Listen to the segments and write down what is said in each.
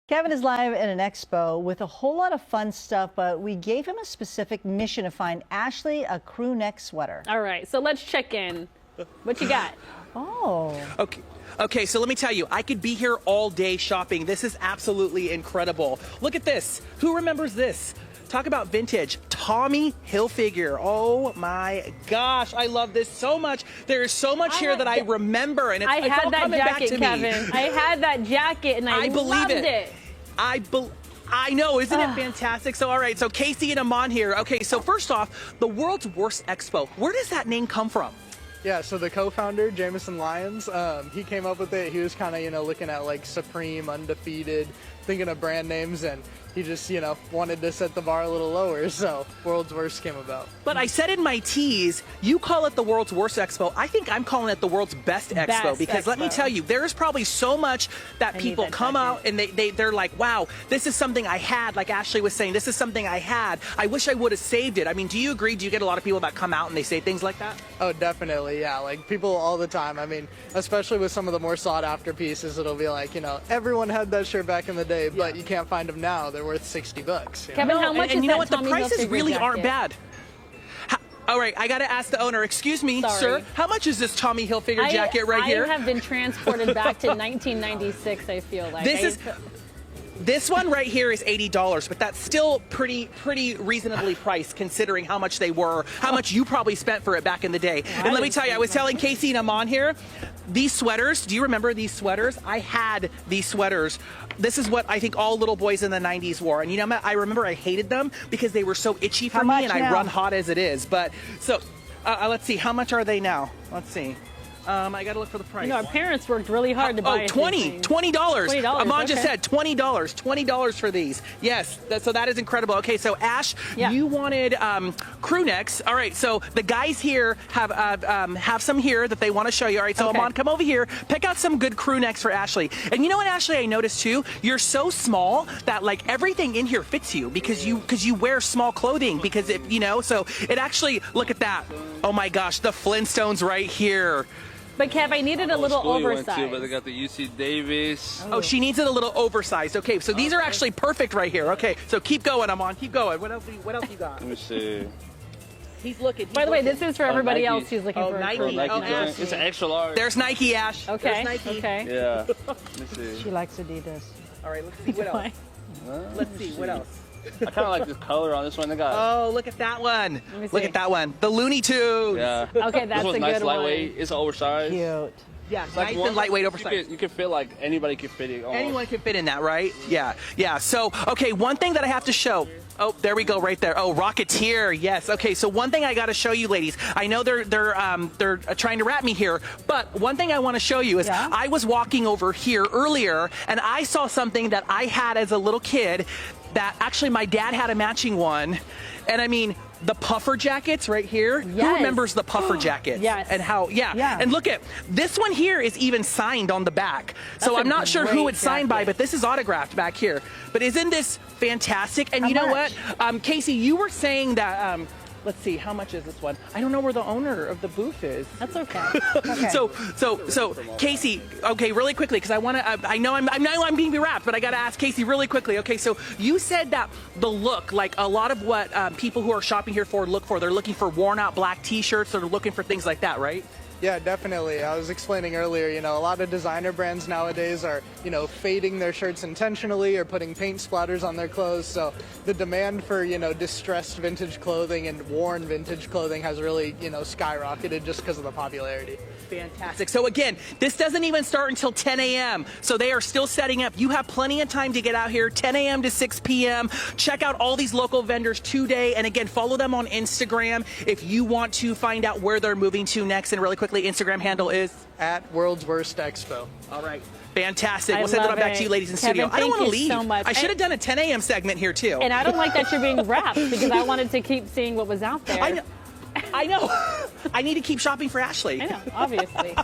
Kevin is live at an expo with a whole lot of fun stuff, but we gave him a specific mission to find Ashley a crew neck sweater. All right, so let's check in. What you got? Oh. Okay, so let me tell you, I could be here all day shopping. This is absolutely incredible. Look at this. Who remembers this? Talk about vintage. Tommy Hilfiger. Oh my gosh, I love this so much. There is so much here that I remember, and it's all coming back to me. Kevin. I had that jacket, and I loved it. I know, isn't it fantastic? So, all right, so Casey and Amon here. Okay, so first off, the world's worst expo. Where does that name come from? Yeah, so the co-founder, Jameson Lyons, he came up with it. He was kind of, looking at like Supreme, Undefeated, thinking of brand names, and he just, wanted to set the bar a little lower, so World's Worst came about. But I said in my tease, you call it the world's worst expo. I think I'm calling it the world's best expo, because let me tell you, there is probably so much that people come out and they're like, wow, this is something I had, like Ashley was saying, this is something I had. I wish I would have saved it. I mean, do you agree? Do you get a lot of people that come out and they say things like that? Oh, definitely, yeah. Like, people all the time. I mean, especially with some of the more sought-after pieces, it'll be like, everyone had that shirt back in the day, but you can't find them now. They're worth $60. Kevin, how much is and you know what? The Tommy prices Hilfiger really jacket? aren't bad. All right, I got to ask the owner. Excuse me, sir. How much is this Tommy Hilfiger jacket right here? I have been transported back to 1996, I feel like. This one right here is $80, but that's still pretty reasonably priced considering how much they were, how much you probably spent for it back in the day. And let me tell you, I was telling Casey and Amon here, these sweaters, do you remember these sweaters? I had these sweaters. This is what I think all little boys in the 90s wore. And I remember I hated them because they were so itchy for me, and I run hot as it is. But so let's see, how much are they now? Let's see. I gotta look for the price. Our parents worked really hard to buy $20. Amon just said $20 for these. Yes, so that is incredible. Okay, so Ash, you wanted crew necks. All right, so the guys here have some here that they want to show you. All right, so Amon, come over here, pick out some good crew necks for Ashley. And you know what, Ashley, I noticed too, you're so small that like everything in here fits you because you wear small clothing because so it actually, look at that. Oh my gosh, the Flintstones right here. But Kev, I needed a little oversized. But they got the UC Davis. Oh, she needs it a little oversized. Okay, so these are actually perfect right here. Okay, so keep going, Amon. Keep going. What else you got? Let me see. He's looking. By the way, this is for everybody else who's looking for Nike. Nike. It's an extra large. There's Nike, Ash. Okay. There's Nike. Okay. Yeah. Let me see. She likes Adidas. All right, let's see what else. Let's see what else. I kind of like this color on this one. They got. Oh, look at that one. Look at that one. The Looney Tunes. Yeah. Okay, that's this a nice, good one. lightweight. It's oversized. Cute. Yeah, it's nice and lightweight, oversized. You can feel like anybody can fit it. Almost. Anyone can fit in that, right? Yeah. So, okay, one thing that I have to show. Oh, there we go, right there. Oh, Rocketeer, yes. Okay, so one thing I got to show you, ladies. I know they're trying to wrap me here, but one thing I want to show you is I was walking over here earlier, and I saw something that I had as a little kid. That actually my dad had a matching one, and I mean. The puffer jackets right here. Yes. Who remembers the puffer jackets? Yes. And how, and look at, this one here is even signed on the back. So I'm not sure who it's signed by, but this is autographed back here. But isn't this fantastic? And you know what? Casey, you were saying that, let's see, how much is this one? I don't know where the owner of the booth is. That's okay. So Casey, okay, really quickly, because I know I'm being wrapped, but I got to ask Casey really quickly. Okay, so you said that the look, like a lot of what people who are shopping here look for, they're looking for worn out black T-shirts, they're looking for things like that, right? Yeah, definitely. I was explaining earlier, a lot of designer brands nowadays are, fading their shirts intentionally or putting paint splatters on their clothes. So the demand for, distressed vintage clothing and worn vintage clothing has really, skyrocketed just because of the popularity. Fantastic. So again, this doesn't even start until 10 a.m. So they are still setting up. You have plenty of time to get out here, 10 a.m. to 6 p.m. Check out all these local vendors today. And again, follow them on Instagram if you want to find out where they're moving to next. And really quickly, Instagram handle is? At World's Worst Expo. All right. Fantastic. We'll send it on back to you, ladies in studio. I don't want to leave. So much. I should have done a 10 a.m. segment here, too. And I don't like that you're being wrapped because I wanted to keep seeing what was out there. I know. I need to keep shopping for Ashley. I know, obviously.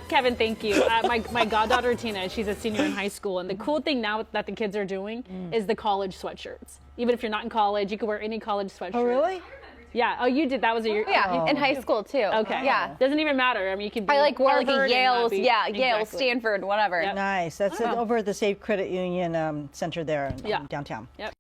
Kevin, thank you. My goddaughter, Tina, she's a senior in high school. And the cool thing now that the kids are doing is the college sweatshirts. Even if you're not in college, you can wear any college sweatshirt. Oh, really? Yeah. Oh, you did. That was your. Yeah, in high school too. Okay. Yeah. Doesn't even matter. I mean, you could be I like wore like a Harvard and Yale, not be- Yale, Exactly. Stanford, whatever. Yep. Nice. That's over at the Safe Credit Union Center there in downtown. Yep.